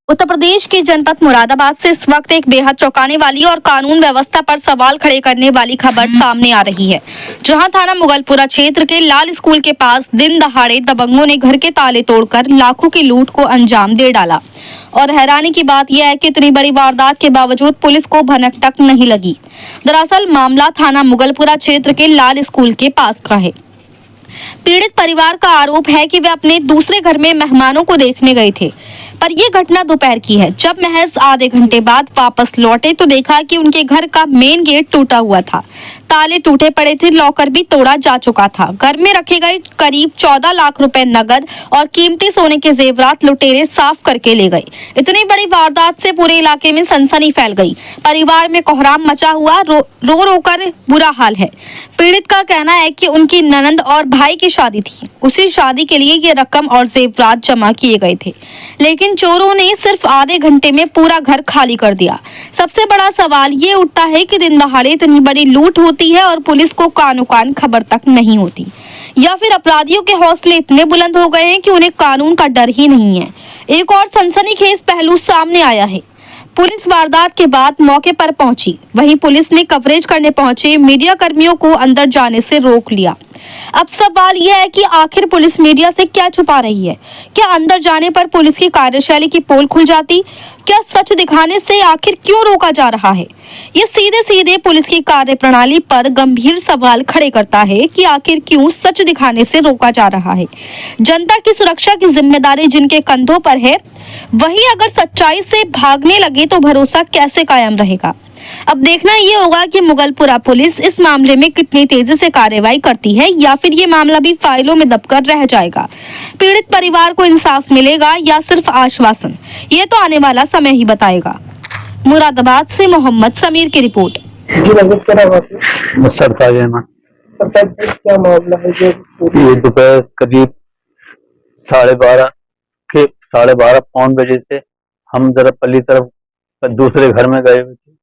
उत्तर प्रदेश के जनपद मुरादाबाद से इस वक्त एक बेहद चौंकाने वाली और कानून व्यवस्था पर सवाल खड़े करने वाली खबर सामने आ रही है, जहां थाना मुगलपुरा क्षेत्र के लाल स्कूल के पास दिन दहाड़े दबंगों ने घर के ताले तोड़कर लाखों की लूट को अंजाम दे डाला। और हैरानी की बात यह है कि इतनी बड़ी वारदात के बावजूद पुलिस को भनक तक नहीं लगी। दरअसल मामला थाना मुगलपुरा क्षेत्र के लाल स्कूल के पास का है। पीड़ित परिवार का आरोप है कि वे अपने दूसरे घर में मेहमानों को देखने गए थे, पर यह घटना दोपहर की है। जब महज आधे घंटे बाद वापस लौटे तो देखा कि उनके घर का मेन गेट टूटा हुआ था, ताले टूटे पड़े थे, लॉकर भी तोड़ा जा चुका था। घर में रखे गए करीब 14 लाख रुपए नगद और कीमती सोने के जेवरात लुटेरे साफ करके ले गए। इतनी बड़ी वारदात से पूरे इलाके में सनसनी फैल गई। परिवार में कोहराम मचा हुआ, रो रो कर बुरा हाल है। पीड़ित का कहना है कि उनकी ननंद और भाई की शादी थी, उसी शादी के लिए ये रकम और जेवरात जमा किए गए थे, लेकिन चोरों ने सिर्फ आधे घंटे में पूरा घर खाली कर दिया। सबसे बड़ा सवाल ये उठता है कि दिन दहाड़े इतनी बड़ी लूट होती है और पुलिस को कानो कान खबर तक नहीं होती, या फिर अपराधियों के हौसले इतने बुलंद हो गए हैं कि उन्हें कानून का डर ही नहीं है। एक और सनसनीखेज पहलू सामने आया है। पुलिस वारदात के बाद मौके पर पहुंची, वहीं पुलिस ने कवरेज करने पहुंचे मीडिया कर्मियों को अंदर जाने से रोक लिया। अब सवाल यह है कि आखिर पुलिस मीडिया से क्या छुपा रही है? क्या अंदर जाने पर पुलिस की कार्यशैली की पोल खुल जाती? क्या सच दिखाने से आखिर क्यों रोका जा रहा है? ये सीधे सीधे पुलिस की कार्यप्रणाली पर गंभीर सवाल खड़े करता है कि आखिर क्यों सच दिखाने से रोका जा रहा है। जनता की सुरक्षा की जिम्मेदारी जिनके कंधों पर है, वही अगर सच्चाई से भागने लगे तो भरोसा कैसे कायम रहेगा? अब देखना ये होगा कि मुगलपुरा पुलिस इस मामले में कितनी तेजी से कार्रवाई करती है, या फिर ये मामला भी फाइलों में दबकर रह जाएगा। पीड़ित परिवार को इंसाफ मिलेगा या सिर्फ आश्वासन, ये तो आने वाला समय ही बताएगा। मुरादाबाद से मोहम्मद समीर की रिपोर्ट। क्या मामला है जो ये दोपहर करीब 12:30 पौन बजे से हम जरा पल्ली तरफ दूसरे घर में गए हुए थे।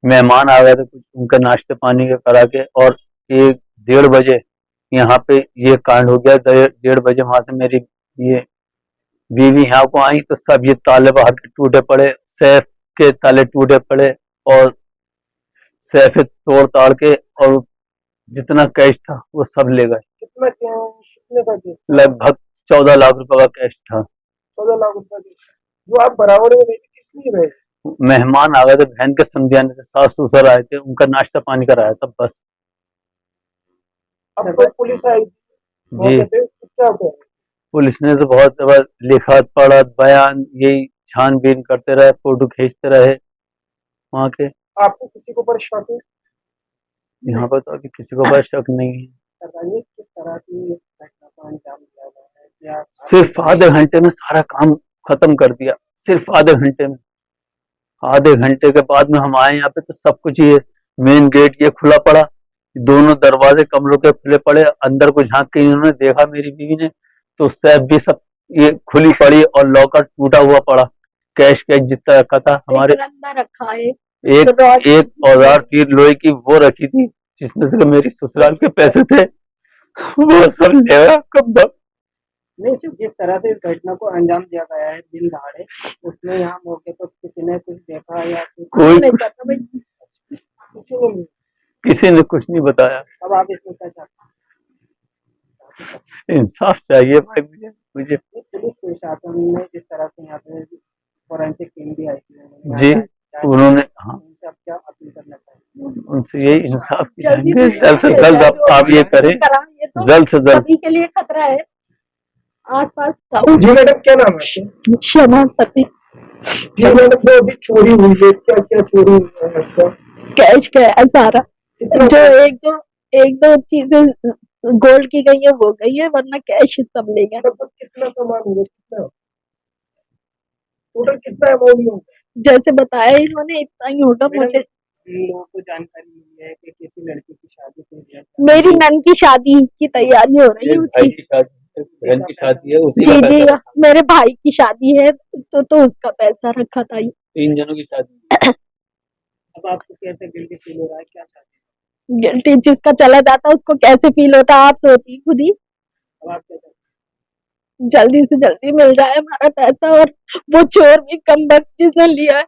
मेहमान आ गए थे, कुछ उनका नाश्ते पानी के करा के, और 1-1:30 बजे यहाँ पे ये कांड हो गया। 1:30 बजे वहां से मेरी ये बीवी यहाँ को आई तो सब ये ताले बाहर के टूटे पड़े, सेफ के ताले टूटे पड़े और सेफ तोड़ ताड़ के और जितना कैश था वो सब ले गए। कितने का केस? लगभग 14 लाख रुपए का कैश था। 14 लाख रुपए जो आप बराबर में रहे थे, किस लिए रहे? मेहमान आ गए थे, बहन के समझाने से, सास ससुर आए थे, उनका नाश्ता पानी कराया था बस। अब तो पुलिस आई जी, क्या होता है? पुलिस ने तो बहुत लिखा पढ़ा बयान यही छानबीन करते रहे, फोटो खींचते रहे वहाँ के। आपको किसी को पर शक है? यहाँ पर तो अभी किसी को बस शक नहीं है। बताइए किस तरह की घटना को अंजाम दिया गया है? क्या सिर्फ आधे घंटे में सारा काम खत्म कर दिया, सिर्फ आधे घंटे में। आधे घंटे के बाद में हम आए यहाँ पे तो सब कुछ ये मेन गेट ये खुला पड़ा, दोनों दरवाजे कमरों के खुले पड़े। अंदर को झांक के इन्होंने देखा मेरी बीवी ने तो सेफ भी सब ये खुली पड़ी और लॉकर टूटा हुआ पड़ा। कैश जितना रखा था हमारे, रखा है, एक औजार थी लोहे की वो रखी थी, जिसमें से मेरी ससुराल के पैसे थे वो सब ले गया कब। नहीं, सिर्फ जिस तरह से इस घटना को अंजाम दिया गया है दिन दहाड़े, उसमें यहाँ मौके पर किसी ने कुछ देखा या कोई किसी ने? किसी ने कुछ नहीं बताया। अब आप इसमें क्या चाहते हैं? इंसाफ चाहिए भाई मुझे। पुलिस प्रशासन ने जिस तरह से यहाँ पे फोरेंसिक टीम भी आई थी जी, उन्होंने हाँ उनसे आप क्या अपील करना चाहेंगे? उनसे यही इंसाफ की चाहेंगे, जल्द से जल्द आप ये करें, जल्द से जल्द। के लिए खतरा है आसपास। जी मैडम, क्या नाम है? क्षमा पति। जी मैडम, जो अभी चोरी हुई है, क्या क्या चोरी हुई है आपका? कैश का है सारा, जो एक दो चीजें गोल्ड की गई है वो गई है, वरना कैश सब ले गए। मतलब कितना सामान होगा? कितना टोटल कितना अमाउंट होगा? जैसे बताया इन्होंने इतना ही होगा। मुझे लोगों को जानकारी मिली है कि किसी लड़की की शादी हो गया। मेरी नन की शादी की तैयारी हो रही है, भाई की शादी, बहन की शादी है, उसी जी का जी पैसा मेरे भाई की शादी है, तो उसका पैसा रखा था। 3 जनों की शादी। अब आपको कैसे गिल्टी फील हो रहा है, क्या चाहते हैं? गिल्टी जिसका चला जाता उसको कैसे फील होता, आप सोचिए खुद ही। अब आप क्या चाहते हैं? जल्दी से जल्दी मिल जाए हमारा पैसा, और वो चोर भी कम वक्त जिसने लिया है